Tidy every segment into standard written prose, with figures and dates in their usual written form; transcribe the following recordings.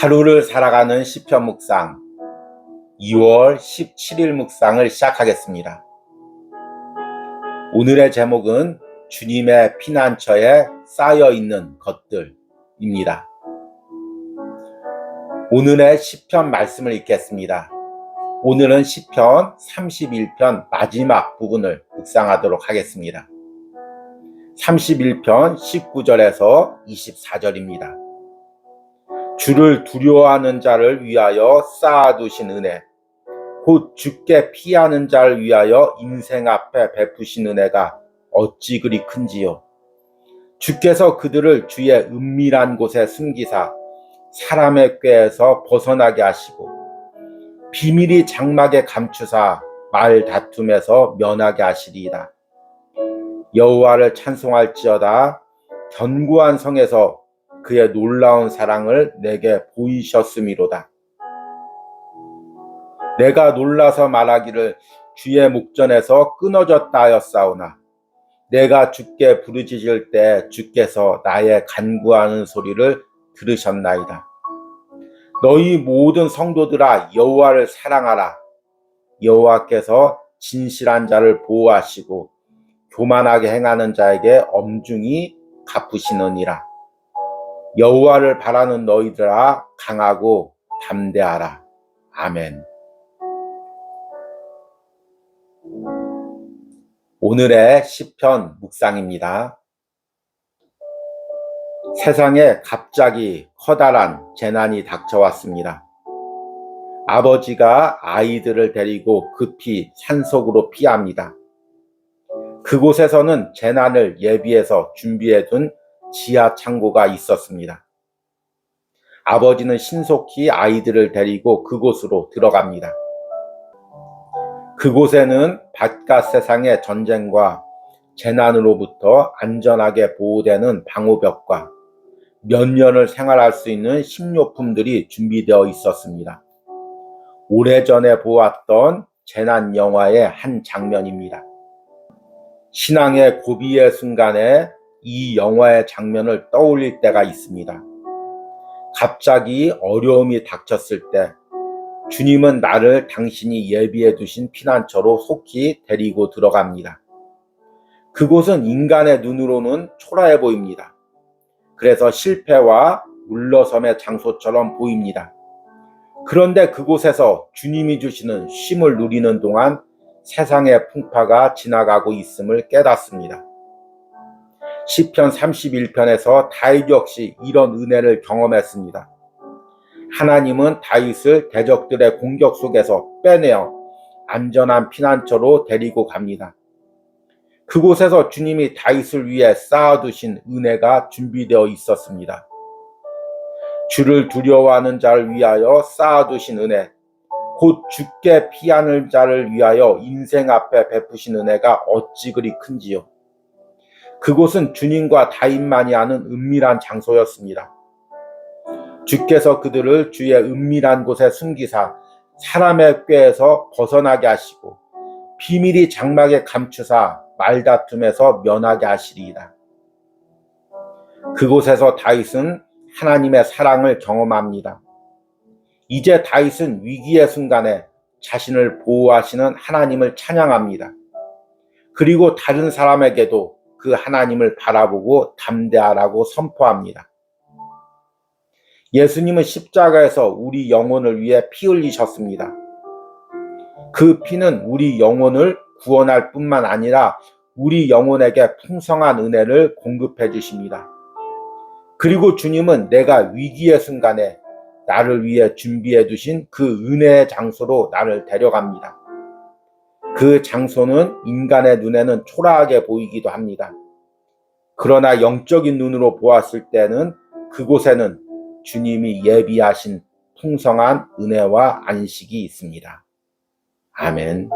하루를 살아가는 시편 묵상 2월 17일 묵상을 시작하겠습니다. 오늘의 제목은 주님의 피난처에 쌓여있는 것들입니다. 오늘의 시편 말씀을 읽겠습니다. 오늘은 시편 31편 마지막 부분을 묵상하도록 하겠습니다. 31편 19절에서 24절입니다. 주를 두려워하는 자를 위하여 쌓아두신 은혜, 곧 주께 피하는 자를 위하여 인생 앞에 베푸신 은혜가 어찌 그리 큰지요. 주께서 그들을 주의 은밀한 곳에 숨기사 사람의 꾀에서 벗어나게 하시고 비밀이 장막에 감추사 말 다툼에서 면하게 하시리이다. 여호와를 찬송할지어다. 견고한 성에서 그의 놀라운 사랑을 내게 보이셨음이로다. 내가 놀라서 말하기를 주의 목전에서 끊어졌다 하였사오나 내가 주께 부르짖을 때 주께서 나의 간구하는 소리를 들으셨나이다. 너희 모든 성도들아 여호와를 사랑하라. 여호와께서 진실한 자를 보호하시고 교만하게 행하는 자에게 엄중히 갚으시느니라. 여호와를 바라는 너희들아 강하고 담대하라. 아멘. 오늘의 시편 묵상입니다. 세상에 갑자기 커다란 재난이 닥쳐왔습니다. 아버지가 아이들을 데리고 급히 산속으로 피합니다. 그곳에서는 재난을 예비해서 준비해둔 지하 창고가 있었습니다. 아버지는 신속히 아이들을 데리고 그곳으로 들어갑니다. 그곳에는 바깥 세상의 전쟁과 재난으로부터 안전하게 보호되는 방호벽과 몇 년을 생활할 수 있는 식료품들이 준비되어 있었습니다. 오래전에 보았던 재난 영화의 한 장면입니다. 신앙의 고비의 순간에 이 영화의 장면을 떠올릴 때가 있습니다. 갑자기 어려움이 닥쳤을 때 주님은 나를 당신이 예비해 두신 피난처로 속히 데리고 들어갑니다. 그곳은 인간의 눈으로는 초라해 보입니다. 그래서 실패와 물러섬의 장소처럼 보입니다. 그런데 그곳에서 주님이 주시는 쉼을 누리는 동안 세상의 풍파가 지나가고 있음을 깨닫습니다. 시편 31편에서 다윗 역시 이런 은혜를 경험했습니다. 하나님은 다윗을 대적들의 공격 속에서 빼내어 안전한 피난처로 데리고 갑니다. 그곳에서 주님이 다윗을 위해 쌓아두신 은혜가 준비되어 있었습니다. 주를 두려워하는 자를 위하여 쌓아두신 은혜, 곧 주께 피하는 자를 위하여 인생 앞에 베푸신 은혜가 어찌 그리 큰지요. 그곳은 주님과 다윗만이 아는 은밀한 장소였습니다. 주께서 그들을 주의 은밀한 곳에 숨기사 사람의 꾀에서 벗어나게 하시고 비밀이 장막에 감추사 말다툼에서 면하게 하시리이다. 그곳에서 다윗은 하나님의 사랑을 경험합니다. 이제 다윗은 위기의 순간에 자신을 보호하시는 하나님을 찬양합니다. 그리고 다른 사람에게도 그 하나님을 바라보고 담대하라고 선포합니다. 예수님은 십자가에서 우리 영혼을 위해 피 흘리셨습니다. 그 피는 우리 영혼을 구원할 뿐만 아니라 우리 영혼에게 풍성한 은혜를 공급해 주십니다. 그리고 주님은 내가 위기의 순간에 나를 위해 준비해 두신 그 은혜의 장소로 나를 데려갑니다. 그 장소는 인간의 눈에는 초라하게 보이기도 합니다. 그러나 영적인 눈으로 보았을 때는 그곳에는 주님이 예비하신 풍성한 은혜와 안식이 있습니다. 아멘.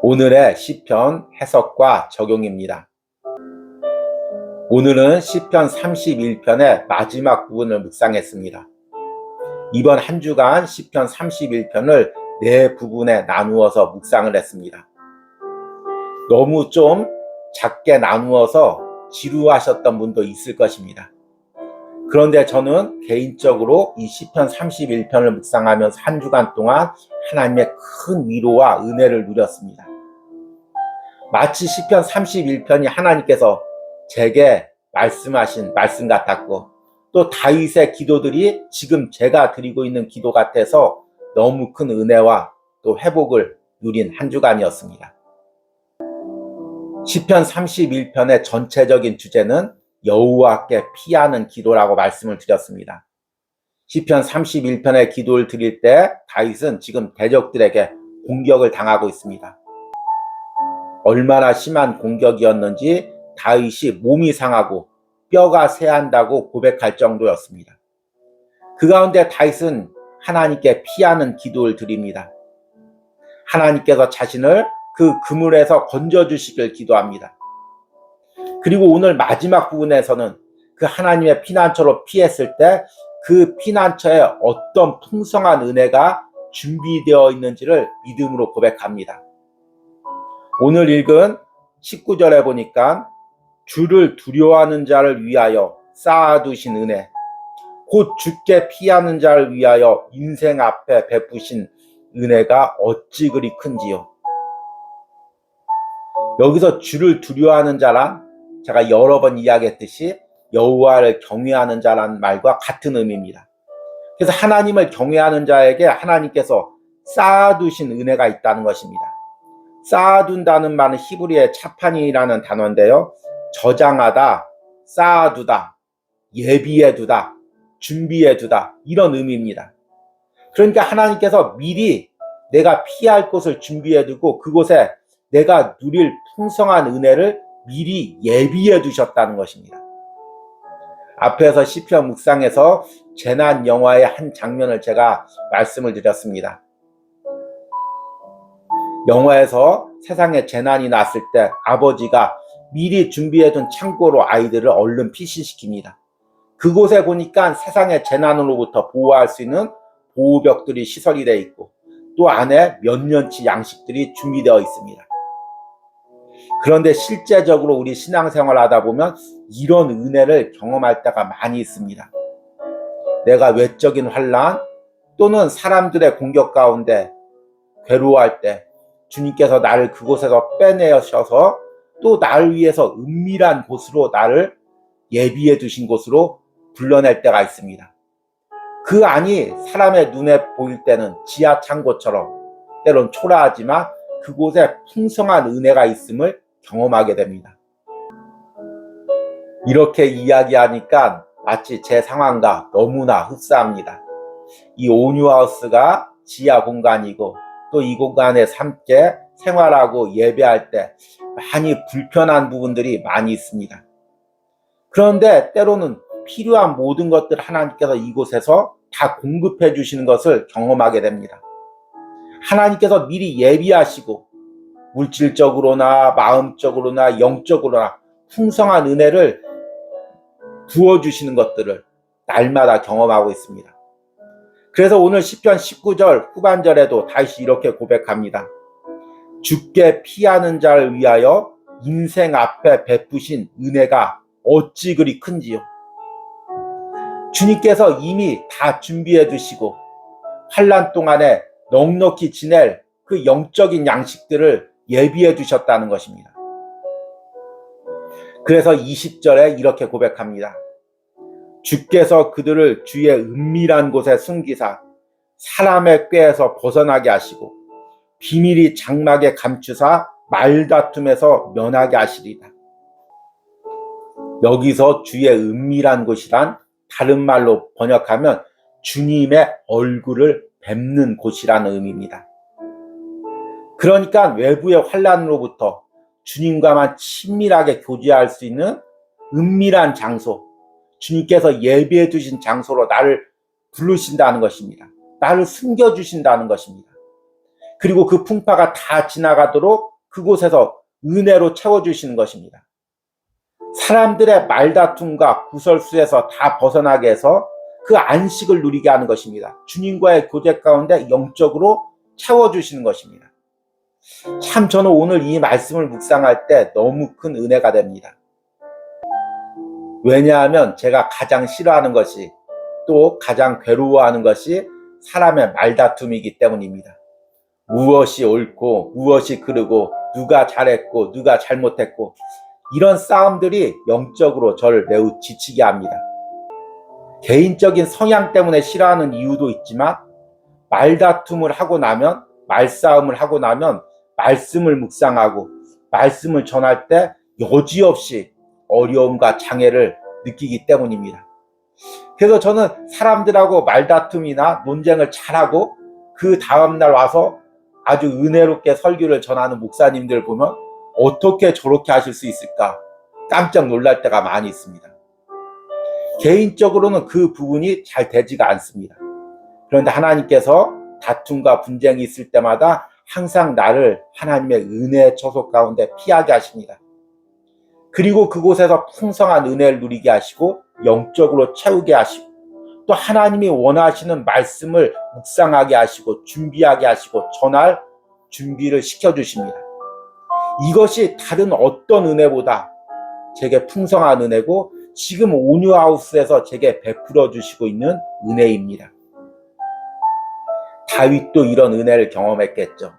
오늘의 시편 해석과 적용입니다. 오늘은 시편 31편의 마지막 부분을 묵상했습니다. 이번 한 주간 시편 31편을 4부분에 나누어서 묵상을 했습니다. 너무 좀 작게 나누어서 지루하셨던 분도 있을 것입니다. 그런데 저는 개인적으로 이 시편 31편을 묵상하면서 한 주간 동안 하나님의 큰 위로와 은혜를 누렸습니다. 마치 시편 31편이 하나님께서 제게 말씀하신 말씀 같았고, 또 다윗의 기도들이 지금 제가 드리고 있는 기도 같아서 너무 큰 은혜와 또 회복을 누린 한 주간이었습니다. 시편 31편의 전체적인 주제는 여호와께 피하는 기도라고 말씀을 드렸습니다. 시편 31편의 기도를 드릴 때 다윗은 지금 대적들에게 공격을 당하고 있습니다. 얼마나 심한 공격이었는지 다윗이 몸이 상하고 뼈가 새한다고 고백할 정도였습니다. 그 가운데 다윗은 하나님께 피하는 기도를 드립니다. 하나님께서 자신을 그 그물에서 건져주시길 기도합니다. 그리고 오늘 마지막 부분에서는 그 하나님의 피난처로 피했을 때 그 피난처에 어떤 풍성한 은혜가 준비되어 있는지를 믿음으로 고백합니다. 오늘 읽은 19절에 보니까 주를 두려워하는 자를 위하여 쌓아두신 은혜, 곧 주께 피하는 자를 위하여 인생 앞에 베푸신 은혜가 어찌 그리 큰지요. 여기서 주를 두려워하는 자란 제가 여러 번 이야기했듯이 여호와를 경외하는 자라는 말과 같은 의미입니다. 그래서 하나님을 경외하는 자에게 하나님께서 쌓아두신 은혜가 있다는 것입니다. 쌓아둔다는 말은 히브리의 차판이라는 단어인데요. 저장하다, 쌓아두다, 예비해두다, 준비해두다 이런 의미입니다. 그러니까 하나님께서 미리 내가 피할 곳을 준비해두고 그곳에 내가 누릴 풍성한 은혜를 미리 예비해 두셨다는 것입니다. 앞에서 시편 묵상에서 재난 영화의 한 장면을 제가 말씀을 드렸습니다. 영화에서 세상에 재난이 났을 때 아버지가 미리 준비해둔 창고로 아이들을 얼른 피신시킵니다. 그곳에 보니까 세상의 재난으로부터 보호할 수 있는 보호벽들이 시설이 되어 있고 또 안에 몇 년치 양식들이 준비되어 있습니다. 그런데 실제적으로 우리 신앙생활을 하다 보면 이런 은혜를 경험할 때가 많이 있습니다. 내가 외적인 환난 또는 사람들의 공격 가운데 괴로워할 때 주님께서 나를 그곳에서 빼내셔서 또 나를 위해서 은밀한 곳으로 나를 예비해 두신 곳으로 불러낼 때가 있습니다. 그 안이 사람의 눈에 보일 때는 지하 창고처럼 때론 초라하지만 그곳에 풍성한 은혜가 있음을 경험하게 됩니다. 이렇게 이야기하니까 마치 제 상황과 너무나 흡사합니다. 이 온유하우스가 지하 공간이고 또 이 공간에서 함께 생활하고 예배할 때 많이 불편한 부분들이 많이 있습니다. 그런데 때로는 필요한 모든 것들 하나님께서 이곳에서 다 공급해 주시는 것을 경험하게 됩니다. 하나님께서 미리 예비하시고 물질적으로나 마음적으로나 영적으로나 풍성한 은혜를 부어주시는 것들을 날마다 경험하고 있습니다. 그래서 오늘 시편 19절 후반절에도 다시 이렇게 고백합니다. 주께 피하는 자를 위하여 인생 앞에 베푸신 은혜가 어찌 그리 큰지요. 주님께서 이미 다 준비해 두시고 환난 동안에 넉넉히 지낼 그 영적인 양식들을 예비해 두셨다는 것입니다. 그래서 20절에 이렇게 고백합니다. 주께서 그들을 주의 은밀한 곳에 숨기사 사람의 꾀에서 벗어나게 하시고 비밀이 장막에 감추사 말다툼에서 면하게 하시리다. 여기서 주의 은밀한 곳이란 다른 말로 번역하면 주님의 얼굴을 뵙는 곳이라는 의미입니다. 그러니까 외부의 환난으로부터 주님과만 친밀하게 교제할 수 있는 은밀한 장소, 주님께서 예비해 두신 장소로 나를 부르신다는 것입니다. 나를 숨겨주신다는 것입니다. 그리고 그 풍파가 다 지나가도록 그곳에서 은혜로 채워주시는 것입니다. 사람들의 말다툼과 구설수에서 다 벗어나게 해서 그 안식을 누리게 하는 것입니다. 주님과의 교제 가운데 영적으로 채워주시는 것입니다. 참 저는 오늘 이 말씀을 묵상할 때 너무 큰 은혜가 됩니다. 왜냐하면 제가 가장 싫어하는 것이, 또 가장 괴로워하는 것이 사람의 말다툼이기 때문입니다. 무엇이 옳고 무엇이 그르고 누가 잘했고 누가 잘못했고, 이런 싸움들이 영적으로 저를 매우 지치게 합니다. 개인적인 성향 때문에 싫어하는 이유도 있지만, 말다툼을 하고 나면, 말싸움을 하고 나면 말씀을 묵상하고 말씀을 전할 때 여지없이 어려움과 장애를 느끼기 때문입니다. 그래서 저는 사람들하고 말다툼이나 논쟁을 잘하고 그 다음날 와서 아주 은혜롭게 설교를 전하는 목사님들 보면 어떻게 저렇게 하실 수 있을까 깜짝 놀랄 때가 많이 있습니다. 개인적으로는 그 부분이 잘 되지가 않습니다. 그런데 하나님께서 다툼과 분쟁이 있을 때마다 항상 나를 하나님의 은혜의 처소 가운데 피하게 하십니다. 그리고 그곳에서 풍성한 은혜를 누리게 하시고 영적으로 채우게 하시고, 또 하나님이 원하시는 말씀을 묵상하게 하시고 준비하게 하시고 전할 준비를 시켜주십니다. 이것이 다른 어떤 은혜보다 제게 풍성한 은혜고, 지금 온유하우스에서 제게 베풀어 주시고 있는 은혜입니다. 다윗도 이런 은혜를 경험했겠죠.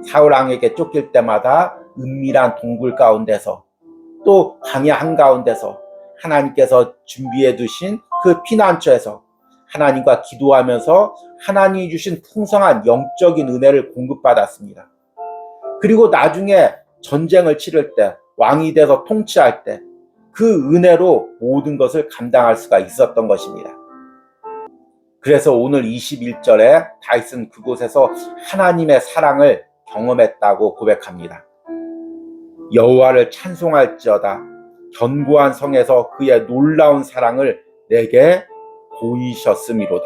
사울왕에게 쫓길 때마다 은밀한 동굴 가운데서, 또 광야 한가운데서 하나님께서 준비해 두신 그 피난처에서 하나님과 기도하면서 하나님이 주신 풍성한 영적인 은혜를 공급받았습니다. 그리고 나중에 전쟁을 치를 때, 왕이 돼서 통치할 때 그 은혜로 모든 것을 감당할 수가 있었던 것입니다. 그래서 오늘 21절에 다윗은 그곳에서 하나님의 사랑을 경험했다고 고백합니다. 여호와를 찬송할지어다. 견고한 성에서 그의 놀라운 사랑을 내게 보이셨음이로다.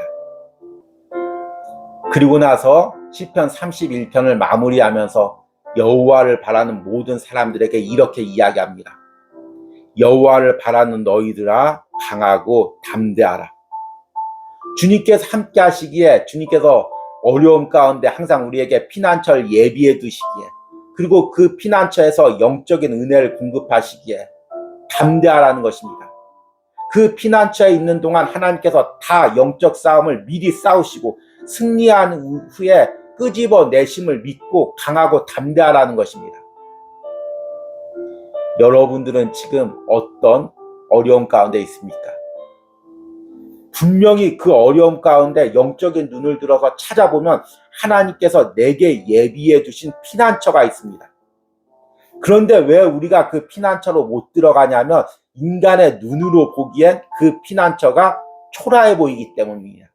그리고 나서 시편 31편을 마무리하면서 여호와를 바라는 모든 사람들에게 이렇게 이야기합니다. 여호와를 바라는 너희들아, 강하고 담대하라. 주님께서 함께 하시기에, 주님께서 어려움 가운데 항상 우리에게 피난처를 예비해 두시기에, 그리고 그 피난처에서 영적인 은혜를 공급하시기에 담대하라는 것입니다. 그 피난처에 있는 동안 하나님께서 다 영적 싸움을 미리 싸우시고 승리한 후에 끄집어 내심을 믿고 강하고 담대하라는 것입니다. 여러분들은 지금 어떤 어려움 가운데 있습니까? 분명히 그 어려움 가운데 영적인 눈을 들어서 찾아보면 하나님께서 내게 예비해 두신 피난처가 있습니다. 그런데 왜 우리가 그 피난처로 못 들어가냐면, 인간의 눈으로 보기엔 그 피난처가 초라해 보이기 때문입니다.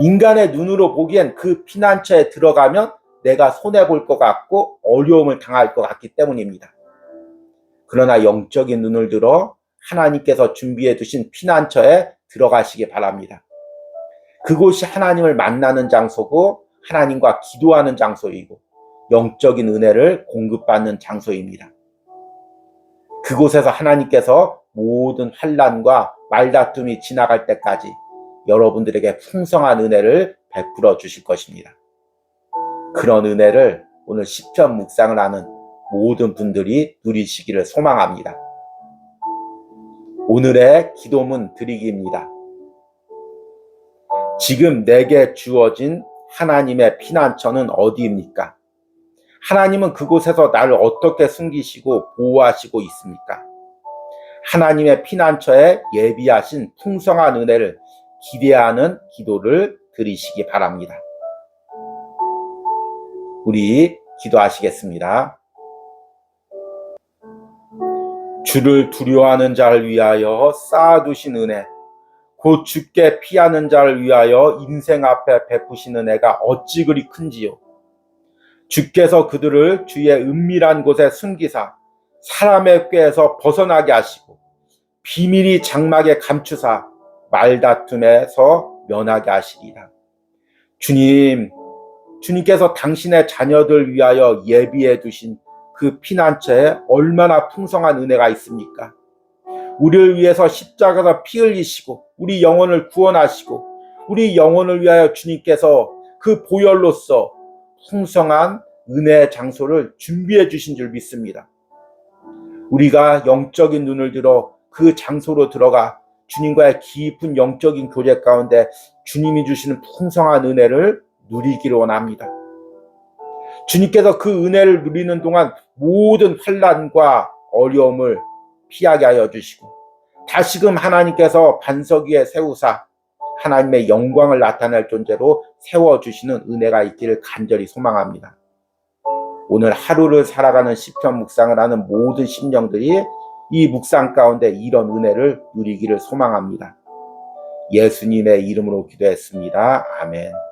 인간의 눈으로 보기엔 그 피난처에 들어가면 내가 손해볼 것 같고 어려움을 당할 것 같기 때문입니다. 그러나 영적인 눈을 들어 하나님께서 준비해 두신 피난처에 들어가시기 바랍니다. 그곳이 하나님을 만나는 장소고 하나님과 기도하는 장소이고 영적인 은혜를 공급받는 장소입니다. 그곳에서 하나님께서 모든 환난과 말다툼이 지나갈 때까지 여러분들에게 풍성한 은혜를 베풀어 주실 것입니다. 그런 은혜를 오늘 시편 묵상을 하는 모든 분들이 누리시기를 소망합니다. 오늘의 기도문 드리기입니다. 지금 내게 주어진 하나님의 피난처는 어디입니까? 하나님은 그곳에서 나를 어떻게 숨기시고 보호하시고 있습니까? 하나님의 피난처에 예비하신 풍성한 은혜를 기대하는 기도를 드리시기 바랍니다. 우리 기도하시겠습니다. 주를 두려워하는 자를 위하여 쌓아두신 은혜, 곧 주께 피하는 자를 위하여 인생 앞에 베푸신 은혜가 어찌 그리 큰지요. 주께서 그들을 주의 은밀한 곳에 숨기사 사람의 꾀에서 벗어나게 하시고 비밀이 장막에 감추사 말다툼에서 면하게 하시리라. 주님께서 당신의 자녀들 위하여 예비해 두신 그 피난처에 얼마나 풍성한 은혜가 있습니까? 우리를 위해서 십자가에서 피 흘리시고 우리 영혼을 구원하시고 우리 영혼을 위하여 주님께서 그 보혈로서 풍성한 은혜의 장소를 준비해 주신 줄 믿습니다. 우리가 영적인 눈을 들어 그 장소로 들어가 주님과의 깊은 영적인 교제 가운데 주님이 주시는 풍성한 은혜를 누리기를 원합니다. 주님께서 그 은혜를 누리는 동안 모든 환난과 어려움을 피하게 하여 주시고 다시금 하나님께서 반석 위에 세우사 하나님의 영광을 나타낼 존재로 세워주시는 은혜가 있기를 간절히 소망합니다. 오늘 하루를 살아가는 시편 묵상을 하는 모든 심령들이 이 묵상 가운데 이런 은혜를 누리기를 소망합니다. 예수님의 이름으로 기도했습니다. 아멘.